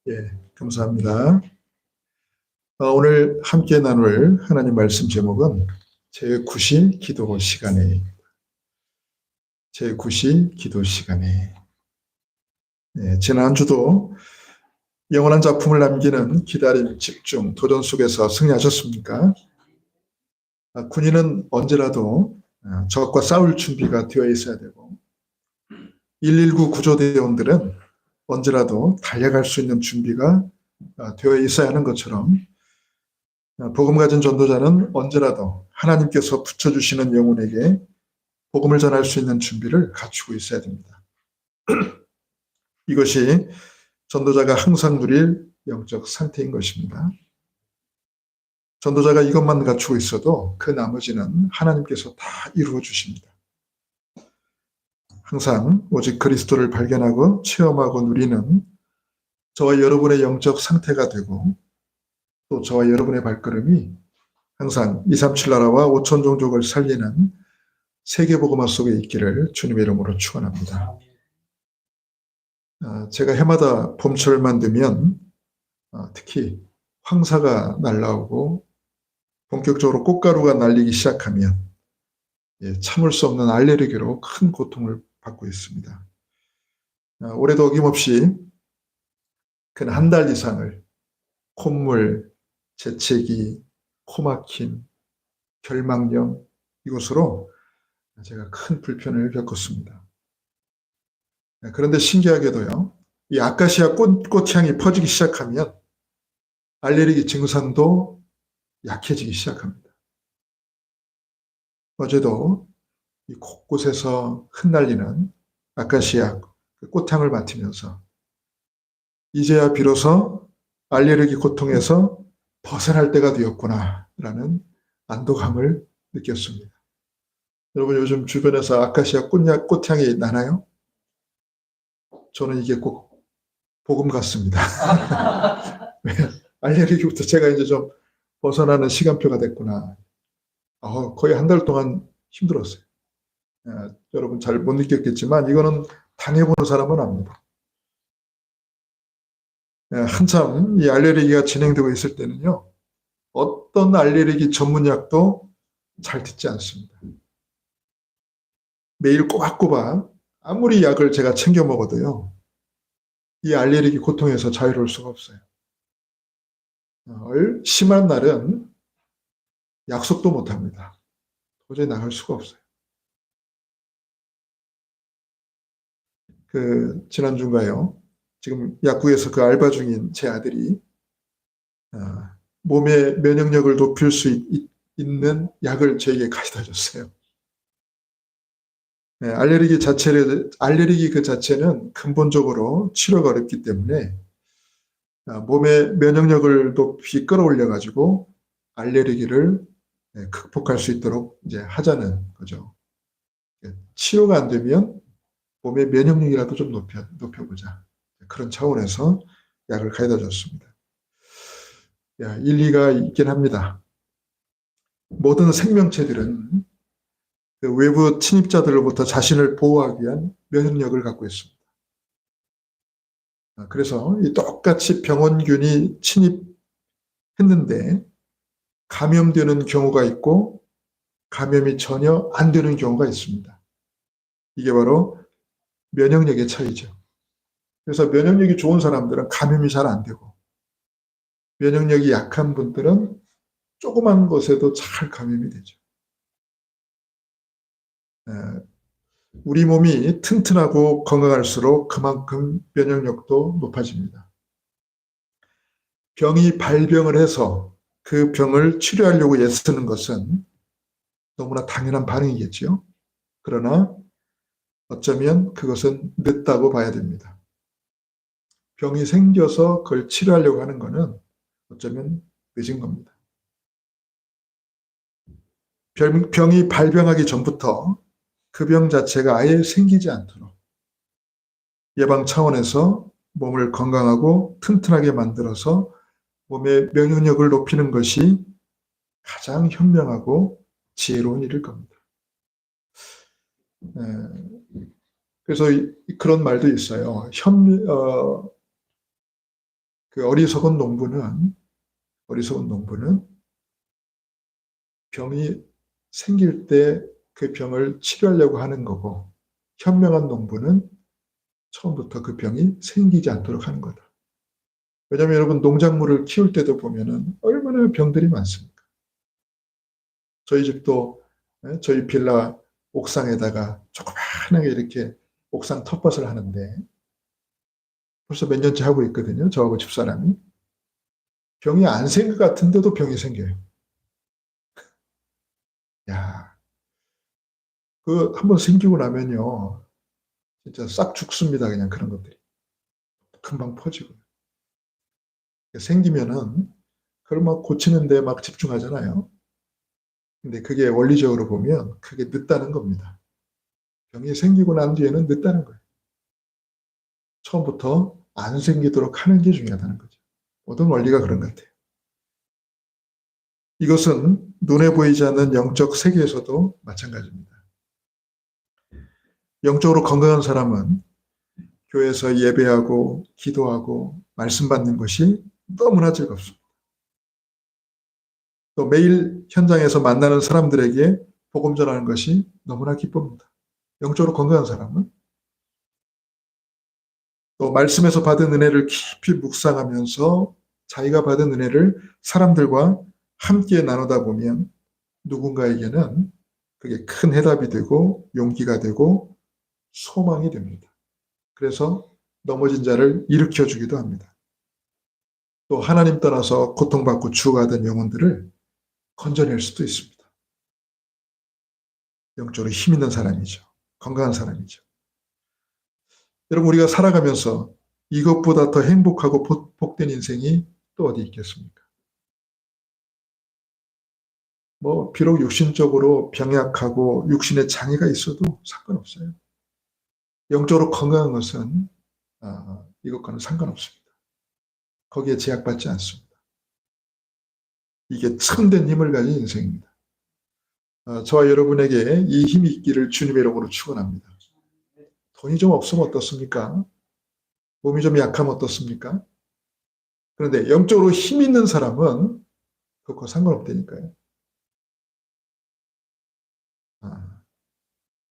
예, 감사합니다. 오늘 함께 나눌 하나님 말씀 제목은 제9시 기도 시간에, 제9시 기도 시간에. 지난주도 영원한 작품을 남기는 기다림, 집중, 도전 속에서 승리하셨습니까? 군인은 언제라도 적과 싸울 준비가 되어 있어야 되고, 119 구조대원들은 언제라도 달려갈 수 있는 준비가 되어 있어야 하는 것처럼 복음 가진 전도자는 언제라도 하나님께서 붙여주시는 영혼에게 복음을 전할 수 있는 준비를 갖추고 있어야 됩니다. 이것이 전도자가 항상 누릴 영적 상태인 것입니다. 전도자가 이것만 갖추고 있어도 그 나머지는 하나님께서 다 이루어 주십니다. 항상 오직 그리스도를 발견하고 체험하고 누리는 저와 여러분의 영적 상태가 되고, 또 저와 여러분의 발걸음이 항상 237 나라와 5천 종족을 살리는 세계복음화 속에 있기를 주님의 이름으로 축원합니다. 제가 해마다 봄철만 되면 특히 황사가 날라오고 본격적으로 꽃가루가 날리기 시작하면 참을 수 없는 알레르기로 큰 고통을 받고 있습니다. 올해도 어김없이 근 한 달 이상을 콧물, 재채기, 코막힘, 결막염, 이것으로 제가 큰 불편을 겪었습니다. 그런데 신기하게도요, 이 아카시아 꽃향이 퍼지기 시작하면 알레르기 증상도 약해지기 시작합니다. 어제도 이 곳곳에서 흩날리는 아카시아 꽃향을 맡으면서 이제야 비로소 알레르기 고통에서 벗어날 때가 되었구나라는 안도감을 느꼈습니다. 여러분, 요즘 주변에서 아카시아 꽃향이 나나요? 저는 이게 꼭 복음 같습니다. 알레르기부터 제가 이제 좀 벗어나는 시간표가 됐구나. 거의 한 달 동안 힘들었어요. 여러분 잘 못 느꼈겠지만 이거는 당해보는 사람은 압니다. 한참 이 알레르기가 진행되고 있을 때는요, 어떤 알레르기 전문약도 잘 듣지 않습니다. 매일 꼬박꼬박 아무리 약을 제가 챙겨 먹어도요, 이 알레르기 고통에서 자유로울 수가 없어요. 심한 날은 약속도 못합니다. 도저히 나갈 수가 없어요. 지난주인가요? 지금 약국에서 그 알바 중인 제 아들이 몸의 면역력을 높일 수 있는 약을 저에게 가져다 줬어요. 알레르기 그 자체는 근본적으로 치료가 어렵기 때문에 몸의 면역력을 높이 끌어올려가지고 알레르기를 극복할 수 있도록 이제 하자는 거죠. 치료가 안 되면 몸의 면역력이라도 좀 높여보자. 그런 차원에서 약을 가져다 줬습니다. 일리가 있긴 합니다. 모든 생명체들은 그 외부 침입자들로부터 자신을 보호하기 위한 면역력을 갖고 있습니다. 그래서 똑같이 병원균이 침입했는데 감염되는 경우가 있고 감염이 전혀 안 되는 경우가 있습니다. 이게 바로 면역력의 차이죠. 그래서 면역력이 좋은 사람들은 감염이 잘 안 되고, 면역력이 약한 분들은 조그만 것에도 잘 감염이 되죠. 우리 몸이 튼튼하고 건강할수록 그만큼 면역력도 높아집니다. 병이 발병을 해서 그 병을 치료하려고 애쓰는 것은 너무나 당연한 반응이겠죠. 그러나 어쩌면 그것은 늦다고 봐야 됩니다. 병이 생겨서 그걸 치료하려고 하는 것은 어쩌면 늦은 겁니다. 병이 발병하기 전부터 그 병 자체가 아예 생기지 않도록 예방 차원에서 몸을 건강하고 튼튼하게 만들어서 몸의 면역력을 높이는 것이 가장 현명하고 지혜로운 일일 겁니다. 그래서 그런 말도 있어요. 그 어리석은 농부는 병이 생길 때 그 병을 치료하려고 하는 거고, 현명한 농부는 처음부터 그 병이 생기지 않도록 하는 거다. 왜냐하면 여러분, 농작물을 키울 때도 보면은 얼마나 병들이 많습니까? 저희 집도 저희 빌라 옥상에다가 조그마하게 이렇게 옥상 텃밭을 하는데 벌써 몇 년째 하고 있거든요. 저하고 집사람이. 병이 안 생길 것 같은데도 병이 생겨요. 야, 그 한번 생기고 나면요. 진짜 싹 죽습니다. 그냥 그런 것들이. 금방 퍼지고. 생기면은 그걸 막 고치는데 막 집중하잖아요. 근데 그게 원리적으로 보면 그게 늦다는 겁니다. 병이 생기고 난 뒤에는 늦다는 거예요. 처음부터 안 생기도록 하는 게 중요하다는 거죠. 모든 원리가 그런 것 같아요. 이것은 눈에 보이지 않는 영적 세계에서도 마찬가지입니다. 영적으로 건강한 사람은 교회에서 예배하고 기도하고 말씀 받는 것이 너무나 즐겁습니다. 또 매일 현장에서 만나는 사람들에게 복음 전하는 것이 너무나 기쁩니다. 영적으로 건강한 사람은 또 말씀에서 받은 은혜를 깊이 묵상하면서 자기가 받은 은혜를 사람들과 함께 나누다 보면 누군가에게는 그게 큰 해답이 되고 용기가 되고 소망이 됩니다. 그래서 넘어진 자를 일으켜 주기도 합니다. 또 하나님 떠나서 고통받고 죽어가던 영혼들을 건져낼 수도 있습니다. 영적으로 힘 있는 사람이죠. 건강한 사람이죠. 여러분, 우리가 살아가면서 이것보다 더 행복하고 복된 인생이 또 어디 있겠습니까? 비록 육신적으로 병약하고 육신에 장애가 있어도 상관없어요. 영적으로 건강한 것은 이것과는 상관없습니다. 거기에 제약받지 않습니다. 이게 참된 힘을 가진 인생입니다. 저와 여러분에게 이 힘이 있기를 주님의 이름으로 축원합니다. 돈이 좀 없으면 어떻습니까? 몸이 좀 약하면 어떻습니까? 그런데 영적으로 힘 있는 사람은 그것과 상관없다니까요.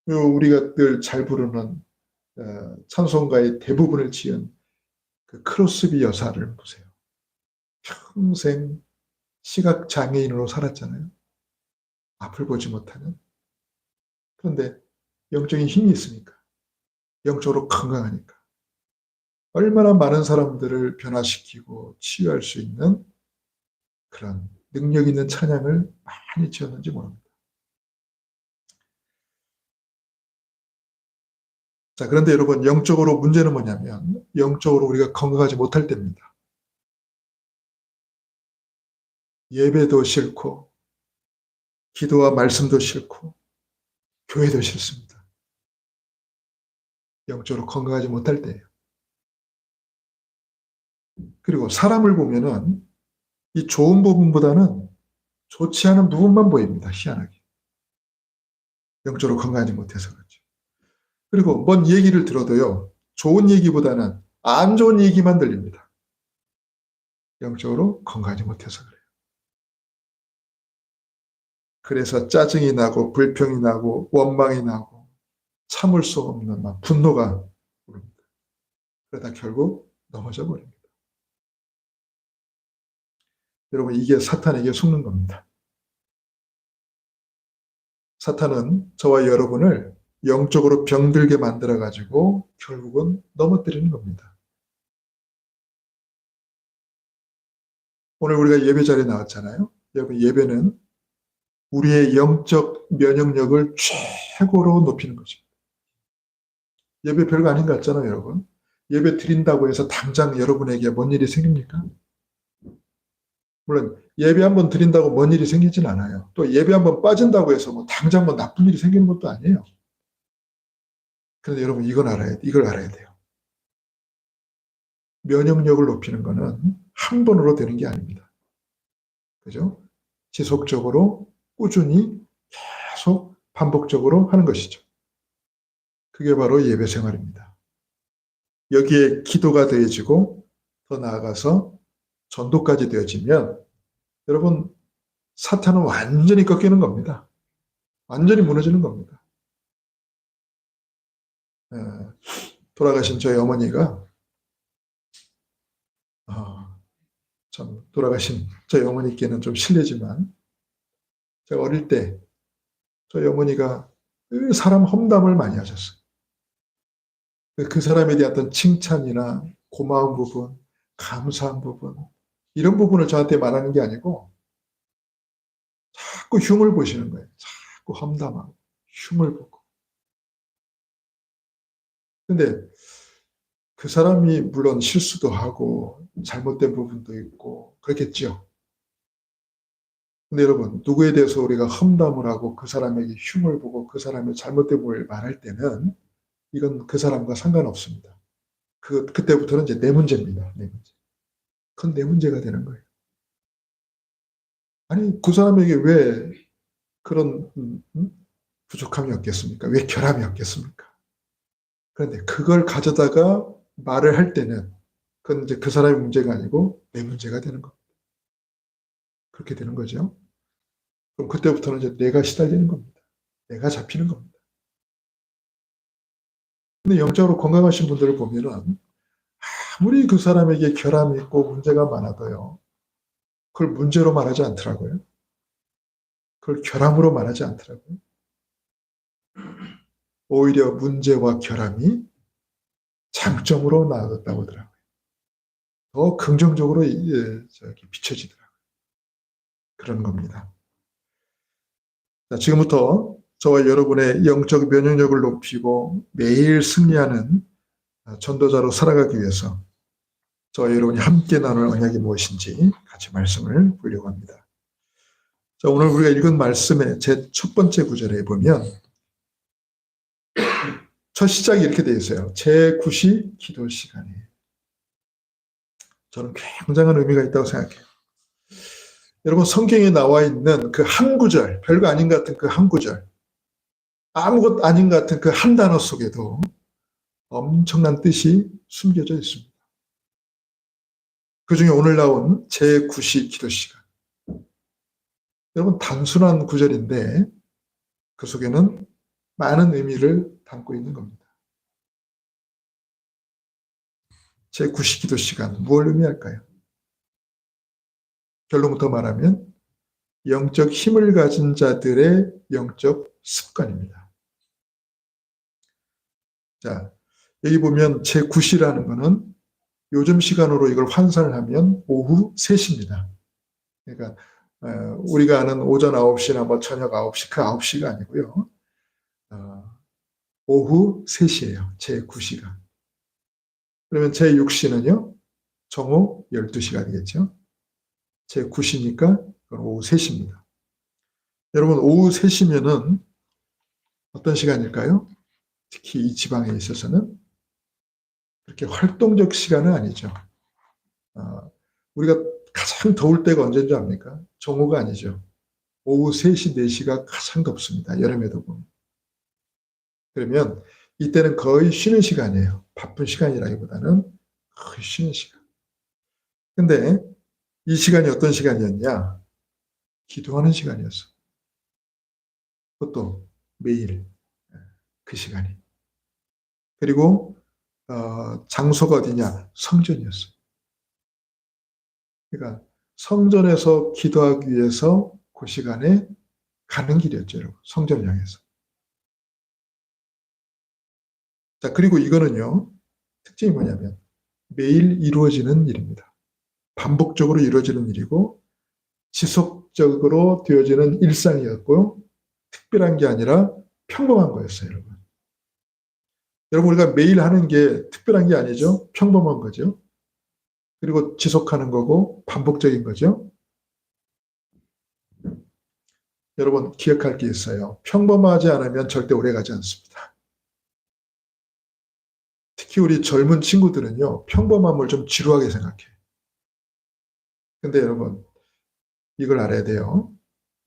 우리가 늘 잘 부르는 찬송가의 대부분을 지은 그 크로스비 여사를 보세요. 평생 시각장애인으로 살았잖아요. 앞을 보지 못하는. 그런데 영적인 힘이 있으니까. 영적으로 건강하니까. 얼마나 많은 사람들을 변화시키고 치유할 수 있는 그런 능력 있는 찬양을 많이 지었는지 모릅니다. 자, 그런데 여러분, 영적으로 문제는 뭐냐면 영적으로 우리가 건강하지 못할 때입니다. 예배도 싫고 기도와 말씀도 싫고 교회도 싫습니다. 영적으로 건강하지 못할 때예요. 그리고 사람을 보면은 이 좋은 부분보다는 좋지 않은 부분만 보입니다. 희한하게. 영적으로 건강하지 못해서 그렇죠. 그리고 뭔 얘기를 들어도요. 좋은 얘기보다는 안 좋은 얘기만 들립니다. 영적으로 건강하지 못해서 그래요. 그래서 짜증이 나고 불평이 나고 원망이 나고 참을 수 없는 막 분노가 오릅니다. 그러다 결국 넘어져 버립니다. 여러분, 이게 사탄에게 속는 겁니다. 사탄은 저와 여러분을 영적으로 병들게 만들어가지고 결국은 넘어뜨리는 겁니다. 오늘 우리가 예배 자리에 나왔잖아요. 여러분, 예배는 우리의 영적 면역력을 최고로 높이는 것입니다. 예배 별거 아닌 것 같잖아요, 여러분. 예배 드린다고 해서 당장 여러분에게 뭔 일이 생깁니까? 물론 예배 한번 드린다고 뭔 일이 생기진 않아요. 또 예배 한번 빠진다고 해서 당장 나쁜 일이 생기는 것도 아니에요. 그런데 여러분, 이걸 알아야 돼요. 면역력을 높이는 것은 한 번으로 되는 게 아닙니다. 그죠? 지속적으로 꾸준히 계속 반복적으로 하는 것이죠. 그게 바로 예배 생활입니다. 여기에 기도가 더해지고 더 나아가서 전도까지 되어지면 여러분 사탄은 완전히 꺾이는 겁니다. 완전히 무너지는 겁니다. 예, 돌아가신 저희 어머니가 참 돌아가신 저희 어머니께는 좀 실례지만 제가 어릴 때 저희 어머니가 늘 사람 험담을 많이 하셨어요. 그 사람에 대한 어떤 칭찬이나 고마운 부분, 감사한 부분 이런 부분을 저한테 말하는 게 아니고 자꾸 흉을 보시는 거예요. 자꾸 험담하고 흉을 보고. 근데 그 사람이 물론 실수도 하고 잘못된 부분도 있고 그렇겠죠. 근데 여러분 누구에 대해서 우리가 험담을 하고 그 사람에게 흉을 보고 그 사람의 잘못된 부분을 말할 때는 이건 그 사람과 상관없습니다. 그때부터는 이제 내 문제입니다. 내 문제. 그건 내 문제가 되는 거예요. 아니 그 사람에게 왜 그런 부족함이 없겠습니까? 왜 결함이 없겠습니까? 그런데 그걸 가져다가 말을 할 때는 그건 이제 그 사람의 문제가 아니고 내 문제가 되는 겁니다. 그렇게 되는 거죠. 그럼 그때부터는 이제 내가 시달리는 겁니다. 내가 잡히는 겁니다. 근데 영적으로 건강하신 분들을 보면은 아무리 그 사람에게 결함이 있고 문제가 많아도요. 그걸 문제로 말하지 않더라고요. 그걸 결함으로 말하지 않더라고요. 오히려 문제와 결함이 장점으로 나아졌다고 하더라고요. 더 긍정적으로 비춰지더라고요. 그런 겁니다. 자, 지금부터 저와 여러분의 영적 면역력을 높이고 매일 승리하는 전도자로 살아가기 위해서 저와 여러분이 함께 나눌 언약이 무엇인지 같이 말씀을 보려고 합니다. 자, 오늘 우리가 읽은 말씀의 제 첫 번째 구절에 보면 첫 시작이 이렇게 되어 있어요. 제9시 기도 시간에. 저는 굉장한 의미가 있다고 생각해요. 여러분 성경에 나와 있는 그 한 구절, 별거 아닌 것 같은 그 한 구절, 아무것 아닌 것 같은 그 한 단어 속에도 엄청난 뜻이 숨겨져 있습니다. 그 중에 오늘 나온 제9시 기도 시간. 여러분 단순한 구절인데 그 속에는 많은 의미를 담고 있는 겁니다. 제9시 기도 시간, 무엇을 의미할까요? 결론부터 말하면 영적 힘을 가진 자들의 영적 습관입니다. 자, 여기 보면 제9시라는 거는 요즘 시간으로 이걸 환산을 하면 오후 3시입니다. 그러니까 우리가 아는 오전 9시나 뭐 저녁 9시 그 9시가 아니고요. 오후 3시예요. 제9시가. 그러면 제6시는요. 정오 12시가 되겠죠. 제9시니까 오후 3시입니다. 여러분 오후 3시면은 어떤 시간일까요? 특히 이 지방에 있어서는 그렇게 활동적 시간은 아니죠. 우리가 가장 더울 때가 언제인지 압니까? 정오가 아니죠. 오후 3시, 4시가 가장 덥습니다. 여름에도 보면. 그러면 이때는 거의 쉬는 시간이에요. 바쁜 시간이라기보다는 거의 쉬는 시간. 근데 이 시간이 어떤 시간이었냐? 기도하는 시간이었어. 그것도 매일 그 시간이. 그리고 장소가 어디냐? 성전이었어요. 그러니까 성전에서 기도하기 위해서 그 시간에 가는 길이었죠, 여러분. 성전을 향해서. 자, 그리고 이거는요, 특징이 뭐냐면 매일 이루어지는 일입니다. 반복적으로 이루어지는 일이고 지속적으로 되어지는 일상이었고요. 특별한 게 아니라 평범한 거였어요, 여러분. 여러분, 우리가 매일 하는 게 특별한 게 아니죠. 평범한 거죠. 그리고 지속하는 거고 반복적인 거죠. 여러분, 기억할 게 있어요. 평범하지 않으면 절대 오래가지 않습니다. 특히 우리 젊은 친구들은요, 평범함을 좀 지루하게 생각해요. 근데 여러분, 이걸 알아야 돼요.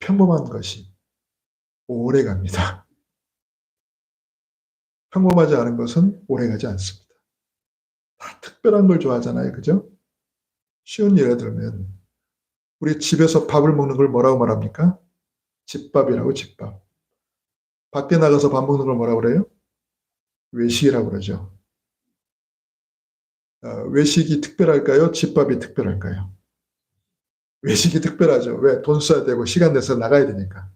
평범한 것이 오래 갑니다. 평범하지 않은 것은 오래 가지 않습니다. 다 특별한 걸 좋아하잖아요. 그죠? 쉬운 예를 들면 우리 집에서 밥을 먹는 걸 뭐라고 말합니까? 집밥이라고 집밥. 밖에 나가서 밥 먹는 걸 뭐라고 그래요? 외식이라고 그러죠. 외식이 특별할까요? 집밥이 특별할까요? 외식이 특별하죠. 왜? 돈 써야 되고 시간 내서 나가야 되니까.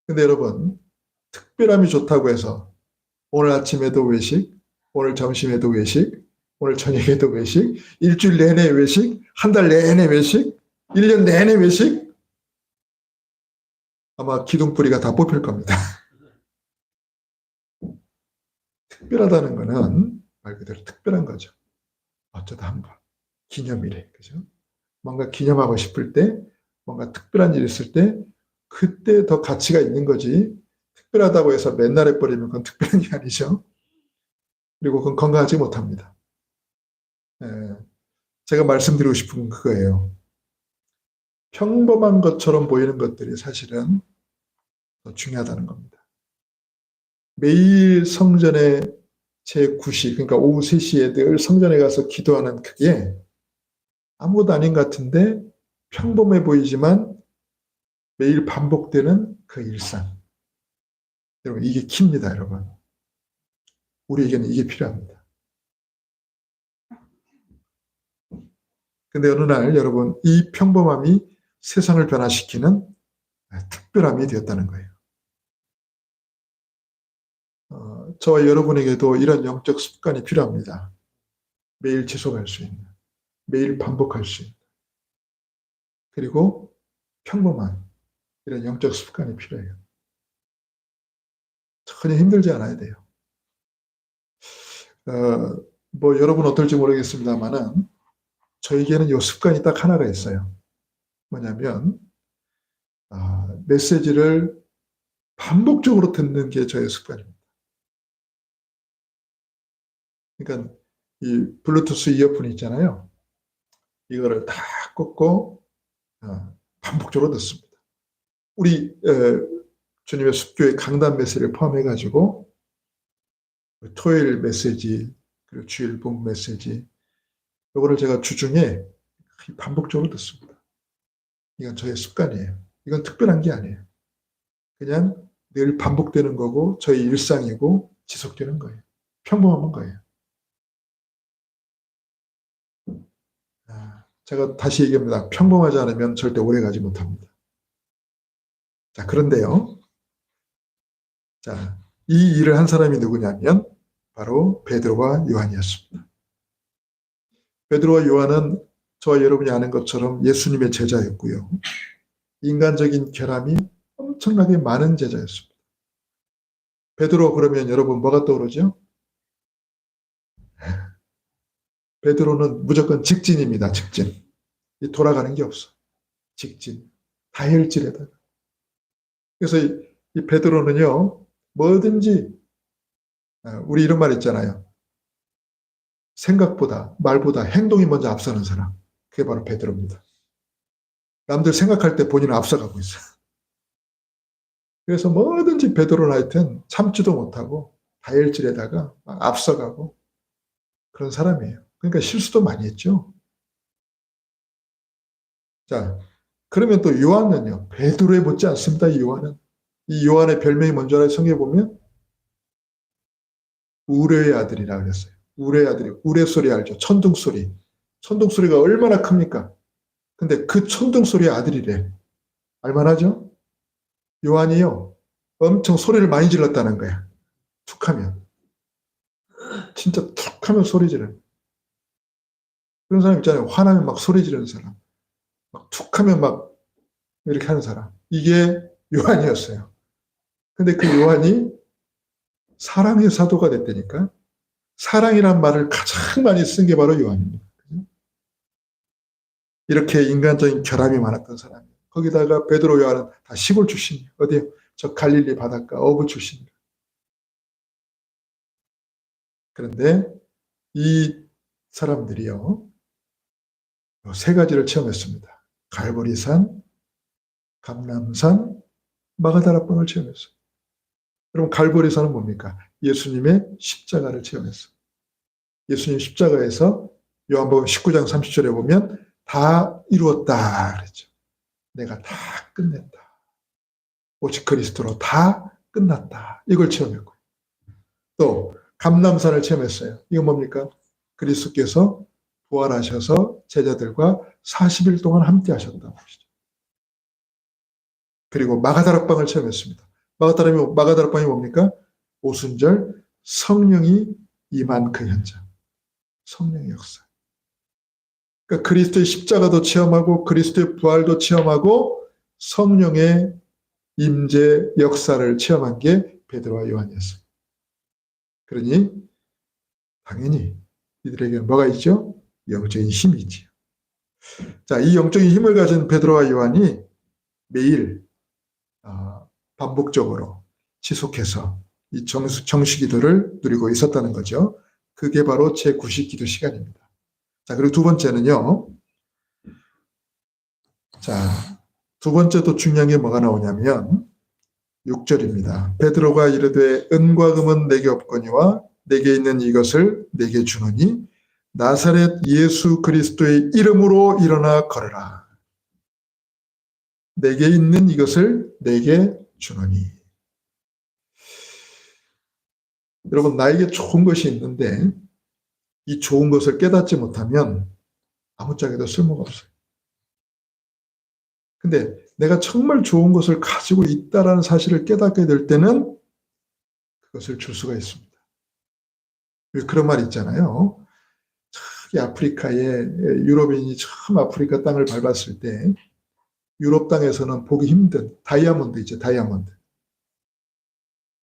근데 여러분, 특별함이 좋다고 해서 오늘 아침에도 외식, 오늘 점심에도 외식, 오늘 저녁에도 외식, 일주일 내내 외식, 한 달 내내 외식, 1년 내내 외식, 아마 기둥뿌리가 다 뽑힐 겁니다. 특별하다는 거는 말 그대로 특별한 거죠. 어쩌다 한 번. 기념일에, 그죠? 뭔가 기념하고 싶을 때, 뭔가 특별한 일이 있을 때, 그때 더 가치가 있는 거지. 특별하다고 해서 맨날 해버리면 그건 특별한 게 아니죠. 그리고 그건 건강하지 못합니다. 제가 말씀드리고 싶은 건 그거예요. 평범한 것처럼 보이는 것들이 사실은 더 중요하다는 겁니다. 매일 성전에 제9시, 그러니까 오후 3시에 늘 성전에 가서 기도하는 그게 아무것도 아닌 것 같은데 평범해 보이지만 매일 반복되는 그 일상. 여러분, 이게 키입니다, 여러분. 우리에게는 이게 필요합니다. 근데 어느 날 여러분, 이 평범함이 세상을 변화시키는 특별함이 되었다는 거예요. 저와 여러분에게도 이런 영적 습관이 필요합니다. 매일 지속할 수 있는, 매일 반복할 수 있는, 그리고 평범한 이런 영적 습관이 필요해요. 전혀 힘들지 않아야 돼요. 뭐 여러분 어떨지 모르겠습니다만은 저에게는 이 습관이 딱 하나가 있어요. 뭐냐면 메시지를 반복적으로 듣는 게 저의 습관입니다. 그러니까 이 블루투스 이어폰 있잖아요. 이거를 다 꽂고 반복적으로 듣습니다. 우리 주님의 숲교회 강단 메시지를 포함해가지고 토요일 메시지 그리고 주일 본 메시지 이거를 제가 주중에 반복적으로 듣습니다. 이건 저의 습관이에요. 이건 특별한 게 아니에요. 그냥 늘 반복되는 거고 저희 일상이고 지속되는 거예요. 평범한 거예요. 제가 다시 얘기합니다. 평범하지 않으면 절대 오래 가지 못합니다. 자, 그런데요. 자, 이 일을 한 사람이 누구냐면 바로 베드로와 요한이었습니다. 베드로와 요한은 저와 여러분이 아는 것처럼 예수님의 제자였고요. 인간적인 결함이 엄청나게 많은 제자였습니다. 베드로 그러면 여러분 뭐가 떠오르죠? 베드로는 무조건 직진입니다. 직진. 돌아가는 게 없어. 직진. 다혈질에다가. 그래서 이 베드로는요. 뭐든지 우리 이런 말 있잖아요. 생각보다 말보다 행동이 먼저 앞서는 사람. 그게 바로 베드로입니다. 남들 생각할 때 본인은 앞서가고 있어요. 그래서 뭐든지 베드로는 하여튼 참지도 못하고 다혈질에다가 막 앞서가고 그런 사람이에요. 그러니까 실수도 많이 했죠. 자, 그러면 또 요한은요. 베드로에 못지 않습니다. 이 요한은. 이 요한의 별명이 뭔지 알아요? 성경에 보면 우레의 아들이라 그랬어요. 우레의 아들이 우레 소리 알죠? 천둥 소리. 천둥 소리가 얼마나 큽니까? 근데 그 천둥 소리의 아들이래. 알만하죠? 요한이요. 엄청 소리를 많이 질렀다는 거야. 툭하면. 진짜 툭하면 소리 지르는. 그런 사람 있잖아요. 화나면 막 소리 지르는 사람. 막 툭하면 막 이렇게 하는 사람. 이게 요한이었어요. 근데 그 요한이 사랑의 사도가 됐다니까. 사랑이란 말을 가장 많이 쓴 게 바로 요한입니다. 이렇게 인간적인 결함이 많았던 사람이에요. 거기다가 베드로 요한은 다 시골 출신이에요. 어디요? 저 갈릴리 바닷가 어부 출신이에요. 그런데 이 사람들이요. 세 가지를 체험했습니다. 갈보리산, 감람산, 마가다라방을 체험했어요. 여러분 갈보리산은 뭡니까? 예수님의 십자가를 체험했어요. 예수님 십자가에서 요한복음 19장 30절에 보면 다 이루었다 그랬죠. 내가 다 끝냈다. 오직 그리스도로 다 끝났다. 이걸 체험했고, 또 감람산을 체험했어요. 이건 뭡니까? 그리스도께서 부활하셔서 제자들과 40일 동안 함께 하셨다고 하시죠. 그리고 마가다락방을 체험했습니다. 마가다락방이 뭡니까? 오순절 성령이 임한 그 현장. 성령의 역사. 그러니까 그리스도의 십자가도 체험하고 그리스도의 부활도 체험하고 성령의 임재 역사를 체험한 게 베드로와 요한이었어요. 그러니 당연히 이들에게 뭐가 있죠? 영적인 힘이 있지요. 자, 이 영적인 힘을 가진 베드로와 요한이 매일 반복적으로 지속해서 이 정식기도를 누리고 있었다는 거죠. 그게 바로 제90기도 시간입니다. 자, 그리고 두 번째는요. 자, 두 번째 또 중요한 게 뭐가 나오냐면 6절입니다. 베드로가 이르되 은과 금은 내게 없거니와 내게 있는 이것을 내게 주노니 나사렛 예수 그리스도의 이름으로 일어나 걸으라. 내게 있는 이것을 내게 주노니. 여러분, 나에게 좋은 것이 있는데 이 좋은 것을 깨닫지 못하면 아무짝에도 쓸모가 없어요. 근데 내가 정말 좋은 것을 가지고 있다라는 사실을 깨닫게 될 때는 그것을 줄 수가 있습니다. 그런 말 있잖아요. 저기 아프리카에 유럽인이 처음 아프리카 땅을 밟았을 때 유럽 땅에서는 보기 힘든 다이아몬드 있죠. 다이아몬드.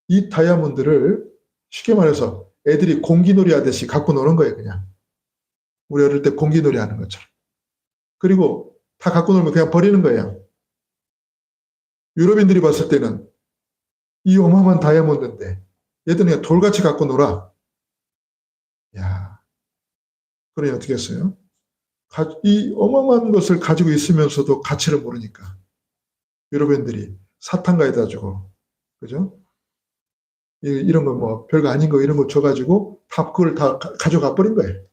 이 다이아몬드를 쉽게 말해서 애들이 공기놀이 하듯이 갖고 노는 거예요. 그냥. 우리 어릴 때 공기놀이 하는 것처럼. 그리고 다 갖고 놀면 그냥 버리는 거예요. 유럽인들이 봤을 때는 이 어마어마한 다이아몬드인데 얘들은 그냥 돌같이 갖고 놀아. 야, 그러니 어떻게 했어요? 이 어마어마한 것을 가지고 있으면서도 가치를 모르니까 유럽인들이 사탕가에다 주고, 그죠? 이런 거 뭐 별거 아닌 거 이런 거 줘가지고 다 그걸 다 가져가 버린 거예요.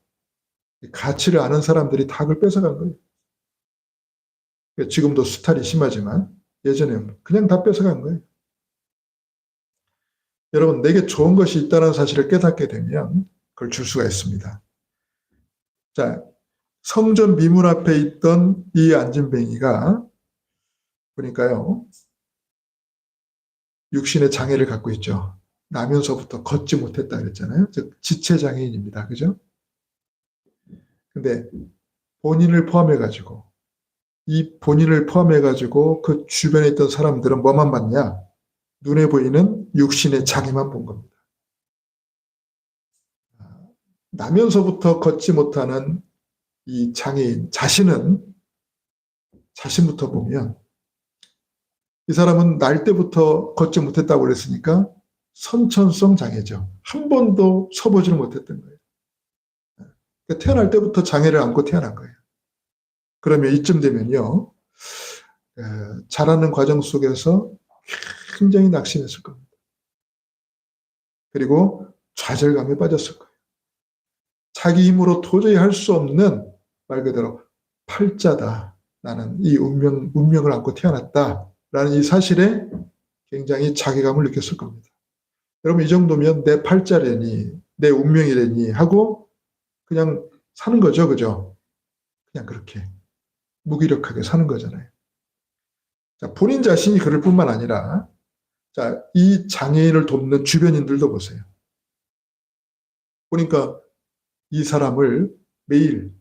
가치를 아는 사람들이 다 그걸 뺏어간 거예요. 지금도 수탈이 심하지만 예전에 그냥 다 뺏어간 거예요. 여러분, 내게 좋은 것이 있다는 사실을 깨닫게 되면 그걸 줄 수가 있습니다. 자, 성전 미문 앞에 있던 이 안진뱅이가 보니까요, 육신의 장애를 갖고 있죠. 나면서부터 걷지 못했다 그랬잖아요. 즉 지체장애인입니다. 그죠? 근데 본인을 포함해가지고 이 본인을 포함해가지고 그 주변에 있던 사람들은 뭐만 봤냐? 눈에 보이는 육신의 장애만 본 겁니다. 나면서부터 걷지 못하는 이 장애인 자신부터 보면 이 사람은 날 때부터 걷지 못했다고 그랬으니까 선천성 장애죠. 한 번도 서보지를 못했던 거예요. 그러니까 태어날 때부터 장애를 안고 태어난 거예요. 그러면 이쯤 되면요, 자라는 과정 속에서 굉장히 낙심했을 겁니다. 그리고 좌절감에 빠졌을 거예요. 자기 힘으로 도저히 할 수 없는 말 그대로 팔자다. 나는 이 운명을 안고 태어났다라는 이 사실에 굉장히 자괴감을 느꼈을 겁니다. 여러분, 이 정도면 내 팔자래니, 내 운명이래니 하고 그냥 사는 거죠, 그죠? 그냥 그렇게 무기력하게 사는 거잖아요. 자, 본인 자신이 그럴 뿐만 아니라, 자, 이 장애인을 돕는 주변인들도 보세요. 보니까 이 사람을 매일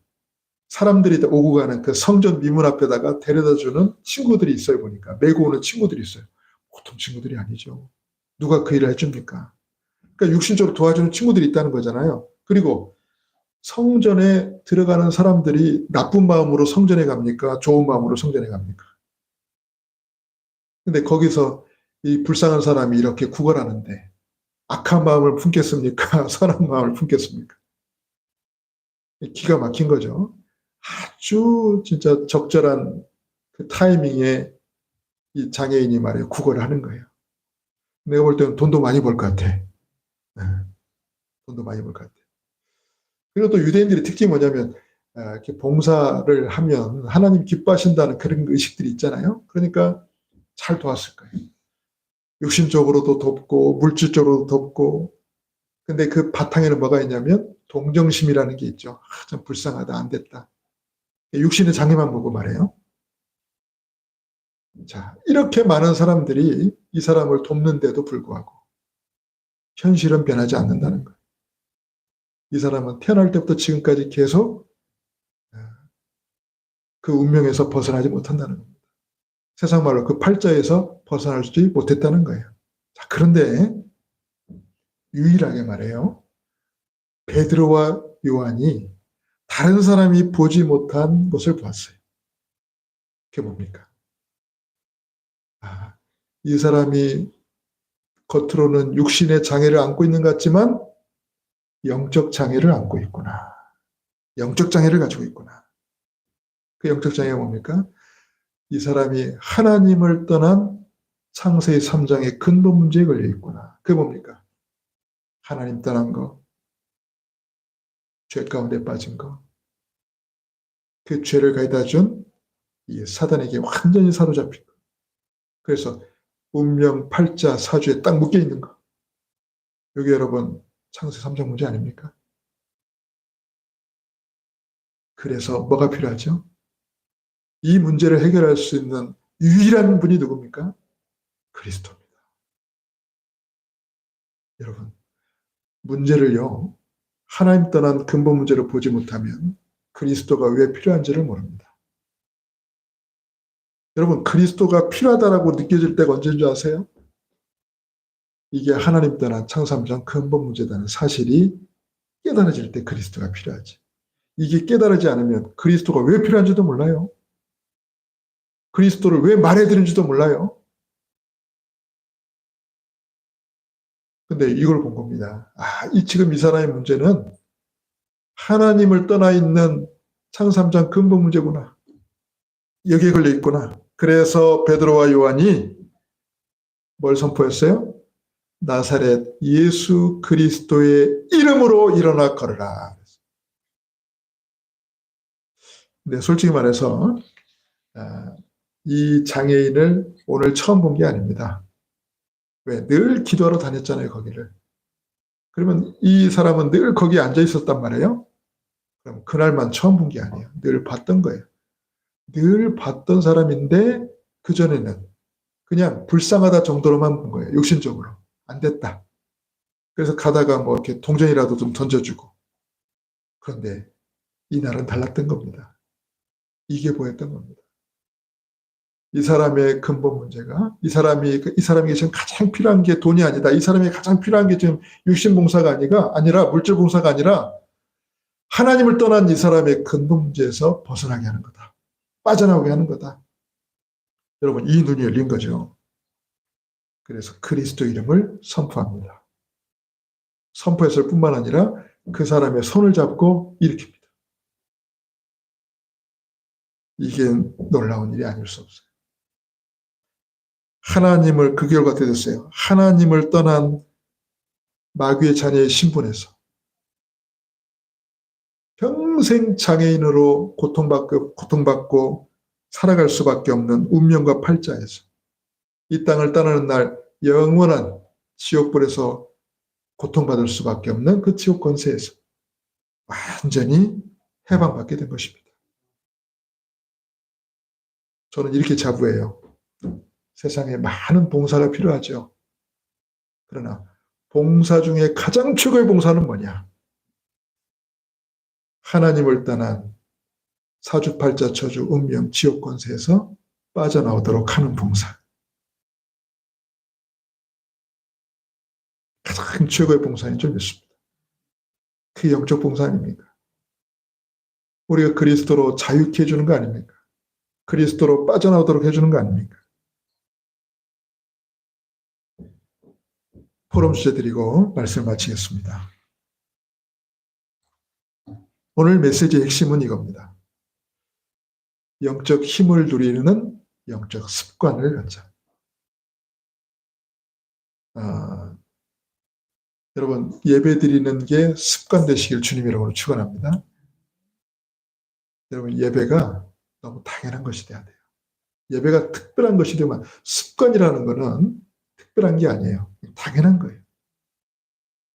사람들이 오고 가는 그 성전 미문 앞에다가 데려다 주는 친구들이 있어요, 보니까. 메고 오는 친구들이 있어요. 보통 친구들이 아니죠. 누가 그 일을 해줍니까? 그러니까 육신적으로 도와주는 친구들이 있다는 거잖아요. 그리고 성전에 들어가는 사람들이 나쁜 마음으로 성전에 갑니까? 좋은 마음으로 성전에 갑니까? 근데 거기서 이 불쌍한 사람이 이렇게 구걸하는데 악한 마음을 품겠습니까? 선한 마음을 품겠습니까? 기가 막힌 거죠. 아주 진짜 적절한 그 타이밍에 이 장애인이 말이에요. 구걸을 하는 거예요. 내가 볼 때는 돈도 많이 벌 것 같아. 네. 돈도 많이 벌 것 같아. 그리고 또 유대인들의 특징이 뭐냐면 이렇게 봉사를 하면 하나님 기뻐하신다는 그런 의식들이 있잖아요. 그러니까 잘 도왔을 거예요. 육신적으로도 돕고 물질적으로도 돕고. 근데 그 바탕에는 뭐가 있냐면 동정심이라는 게 있죠. 좀 불쌍하다, 안 됐다. 육신의 장애만 보고 말해요. 자, 이렇게 많은 사람들이 이 사람을 돕는데도 불구하고 현실은 변하지 않는다는 거예요. 이 사람은 태어날 때부터 지금까지 계속 그 운명에서 벗어나지 못한다는 겁니다. 세상 말로 그 팔자에서 벗어나지 못했다는 거예요. 자, 그런데 유일하게 말해요. 베드로와 요한이 다른 사람이 보지 못한 것을 보았어요. 그게 뭡니까? 이 사람이 겉으로는 육신의 장애를 안고 있는 것 같지만 영적 장애를 안고 있구나. 영적 장애를 가지고 있구나. 그 영적 장애가 뭡니까? 이 사람이 하나님을 떠난 창세기 3장의 근본 문제에 걸려 있구나. 그게 뭡니까? 하나님 떠난 거, 죄 가운데 빠진 거, 그 죄를 가져다 준 이 사단에게 완전히 사로잡힌 거. 그래서 운명, 팔자, 사주에 딱 묶여 있는 거. 여기 여러분 창세기 3장 문제 아닙니까? 그래서 뭐가 필요하죠? 이 문제를 해결할 수 있는 유일한 분이 누굽니까? 그리스도입니다. 여러분, 문제를요, 하나님 떠난 근본 문제를 보지 못하면 그리스도가 왜 필요한지를 모릅니다. 여러분, 그리스도가 필요하다라고 느껴질 때가 언제인 줄 아세요? 이게 하나님 떠난 창삼장 근본 문제라는 사실이 깨달아질 때 그리스도가 필요하지. 이게 깨달아지지 않으면 그리스도가 왜 필요한지도 몰라요. 그리스도를 왜 말해드린지도 몰라요. 근데 이걸 본 겁니다. 지금 이 사람의 문제는 하나님을 떠나 있는 창삼장 근본 문제구나. 여기에 걸려 있구나. 그래서 베드로와 요한이 뭘 선포했어요? 나사렛 예수 그리스도의 이름으로 일어나 걸으라. 근데 솔직히 말해서 이 장애인을 오늘 처음 본 게 아닙니다. 왜? 늘 기도하러 다녔잖아요, 거기를. 그러면 이 사람은 늘 거기에 앉아 있었단 말이에요. 그럼 그날만 처음 본 게 아니에요. 늘 봤던 거예요. 늘 봤던 사람인데 그전에는 그냥 불쌍하다 정도로만 본 거예요. 육신적으로. 안 됐다. 그래서 가다가 뭐 이렇게 동전이라도 좀 던져주고. 그런데 이날은 달랐던 겁니다. 이게 보였던 겁니다. 이 사람의 근본 문제가 이 사람에게 지금 가장 필요한 게 돈이 아니다. 이 사람에게 가장 필요한 게 지금 육신 봉사가 아니라 물질 봉사가 아니라 하나님을 떠난 이 사람의 근본 문제에서 벗어나게 하는 거다. 빠져나오게 하는 거다. 여러분, 이 눈이 열린 거죠. 그래서 그리스도 이름을 선포합니다. 선포했을 뿐만 아니라 그 사람의 손을 잡고 일으킵니다. 이게 놀라운 일이 아닐 수 없어요. 하나님을 그 결과 어떻게 됐어요? 하나님을 떠난 마귀의 자녀의 신분에서 평생 장애인으로 고통받고 살아갈 수밖에 없는 운명과 팔자에서 이 땅을 떠나는 날 영원한 지옥불에서 고통받을 수밖에 없는 그 지옥 권세에서 완전히 해방받게 된 것입니다. 저는 이렇게 자부해요. 세상에 많은 봉사가 필요하죠. 그러나 봉사 중에 가장 최고의 봉사는 뭐냐? 하나님을 떠난 사주팔자 처주 운명 지옥 권세에서 빠져나오도록 하는 봉사. 가장 최고의 봉사인 줄 믿습니다. 그 영적 봉사 아닙니까? 우리가 그리스도로 자유케 해주는 거 아닙니까? 그리스도로 빠져나오도록 해주는 거 아닙니까? 포럼 주제 드리고 말씀을 마치겠습니다. 오늘 메시지의 핵심은 이겁니다. 영적 힘을 누리는 영적 습관을 갖자. 여러분, 예배 드리는 게 습관 되시길 주님이라고 축원합니다. 여러분, 예배가 너무 당연한 것이 돼야 돼요. 예배가 특별한 것이 되면 습관이라는 거는 특별한 게 아니에요. 당연한 거예요.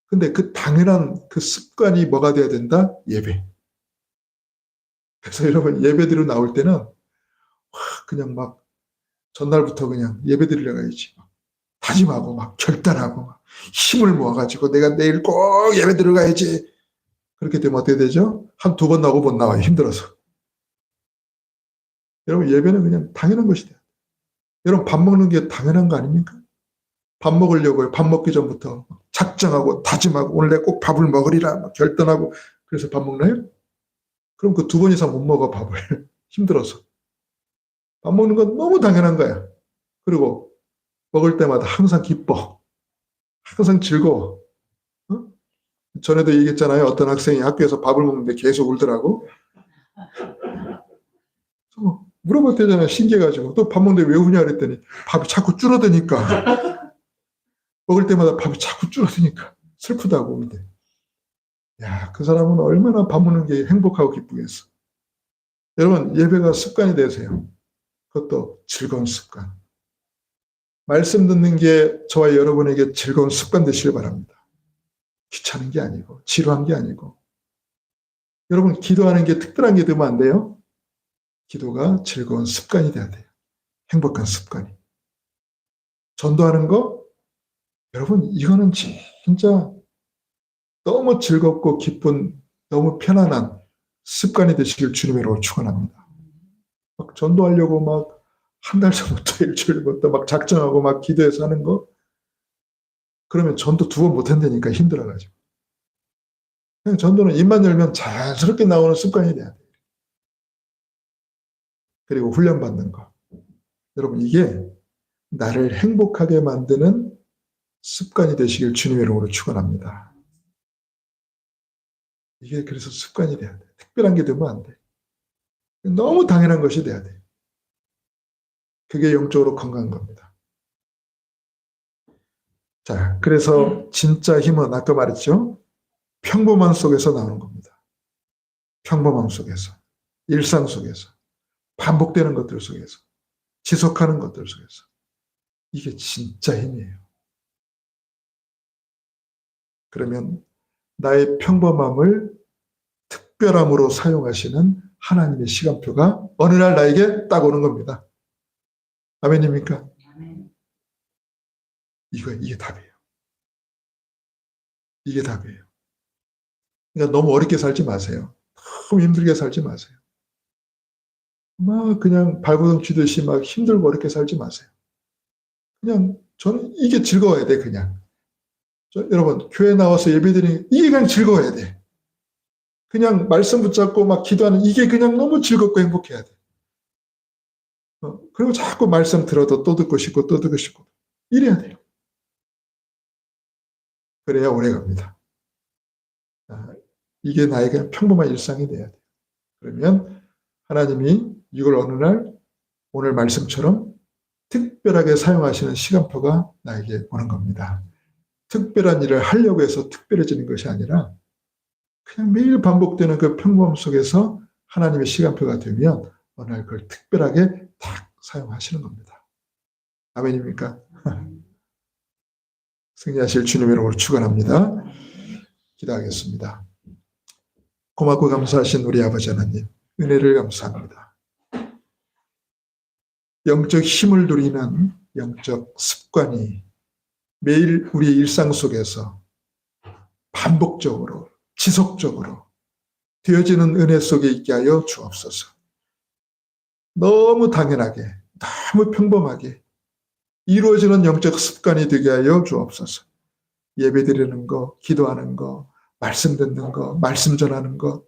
근데 그 당연한 그 습관이 뭐가 돼야 된다? 예배. 그래서 여러분, 예배 드리러 나올 때는 그냥 막 전날부터 그냥 예배 드리러 가야지. 다짐하고 막 결단하고 막 힘을 모아가지고 내가 내일 꼭 예배 들어가야지. 그렇게 되면 어떻게 되죠? 한 두 번 나오고 못 나와요. 힘들어서. 여러분, 예배는 그냥 당연한 것이 돼요. 여러분, 밥 먹는 게 당연한 거 아닙니까? 밥 먹으려고 밥 먹기 전부터 작정하고 다짐하고 오늘 내가 꼭 밥을 먹으리라 막 결단하고 그래서 밥 먹나요? 그럼 그 두 번 이상 못 먹어 밥을. 힘들어서. 밥 먹는 건 너무 당연한 거야. 그리고 먹을 때마다 항상 기뻐. 항상 즐거워. 어? 전에도 얘기했잖아요. 어떤 학생이 학교에서 밥을 먹는데 계속 울더라고. 물어봤대잖아요. 신기해가지고. 또 밥 먹는데 왜 우냐 그랬더니 밥이 자꾸 줄어드니까. 먹을 때마다 밥이 자꾸 줄어드니까. 슬프다고. 근데. 야, 그 사람은 얼마나 밥 먹는 게 행복하고 기쁘겠어. 여러분, 예배가 습관이 되세요. 그것도 즐거운 습관. 말씀 듣는 게 저와 여러분에게 즐거운 습관 되시길 바랍니다. 귀찮은 게 아니고 지루한 게 아니고. 여러분, 기도하는 게 특별한 게 되면 안 돼요. 기도가 즐거운 습관이 돼야 돼요. 행복한 습관이. 전도하는 거, 여러분, 이거는 진짜 너무 즐겁고 기쁜, 너무 편안한 습관이 되시길 주님으로 축원합니다. 막 전도하려고 막 한 달 전부터 일주일 전부터 막 작정하고 막 기도해서 하는 거, 그러면 전도 두 번 못 한다니까 힘들어가지고. 그냥 전도는 입만 열면 자연스럽게 나오는 습관이 돼야 돼요. 그리고 훈련받는 거. 여러분, 이게 나를 행복하게 만드는 습관이 되시길 주님의 이름으로 축원합니다. 이게 그래서 습관이 돼야 돼. 특별한 게 되면 안 돼. 너무 당연한 것이 돼야 돼. 그게 영적으로 건강한 겁니다. 자, 그래서 진짜 힘은 아까 말했죠? 평범함 속에서 나오는 겁니다. 평범함 속에서, 일상 속에서, 반복되는 것들 속에서, 지속하는 것들 속에서. 이게 진짜 힘이에요. 그러면 나의 평범함을 특별함으로 사용하시는 하나님의 시간표가 어느 날 나에게 딱 오는 겁니다. 아멘입니까? 이게 답이에요. 이게 답이에요. 그러니까 너무 어렵게 살지 마세요. 너무 힘들게 살지 마세요. 막 그냥 발버둥 치듯이 막 힘들고 어렵게 살지 마세요. 그냥 저는 이게 즐거워야 돼, 그냥. 여러분, 교회 나와서 예배드리는 이게 그냥 즐거워야 돼. 그냥 말씀 붙잡고 막 기도하는 이게 그냥 너무 즐겁고 행복해야 돼. 그리고 자꾸 말씀 들어도 또 듣고 싶고 또 듣고 싶고 이래야 돼요. 그래야 오래 갑니다. 이게 나에게 평범한 일상이 돼야 돼요. 그러면 하나님이 이걸 어느 날 오늘 말씀처럼 특별하게 사용하시는 시간표가 나에게 오는 겁니다. 특별한 일을 하려고 해서 특별해지는 것이 아니라 그냥 매일 반복되는 그 평범함 속에서 하나님의 시간표가 되면 어느 날 그걸 특별하게 딱 사용하시는 겁니다. 아멘입니까? 승리하실 주님의 이름으로 축원합니다. 기도하겠습니다. 고맙고 감사하신 우리 아버지 하나님, 은혜를 감사합니다. 영적 힘을 누리는 영적 습관이 매일 우리의 일상 속에서 반복적으로 지속적으로 되어지는 은혜 속에 있게 하여 주옵소서. 너무 당연하게, 너무 평범하게 이루어지는 영적 습관이 되게 하여 주옵소서. 예배드리는 거, 기도하는 거, 말씀 듣는 거, 말씀 전하는 것,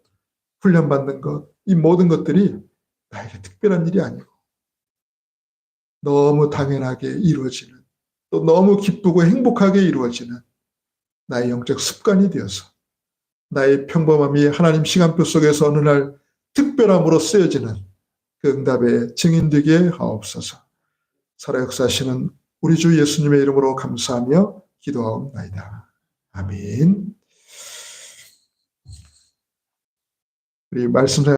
훈련받는 것, 이 모든 것들이 나에게 특별한 일이 아니고 너무 당연하게 이루어지는, 또 너무 기쁘고 행복하게 이루어지는 나의 영적 습관이 되어서 나의 평범함이 하나님 시간표 속에서 어느 날 특별함으로 쓰여지는 그 응답의 증인되게 하옵소서. 살아 역사하시는 우리 주 예수님의 이름으로 감사하며 기도하옵나이다. 아멘. 우리 말씀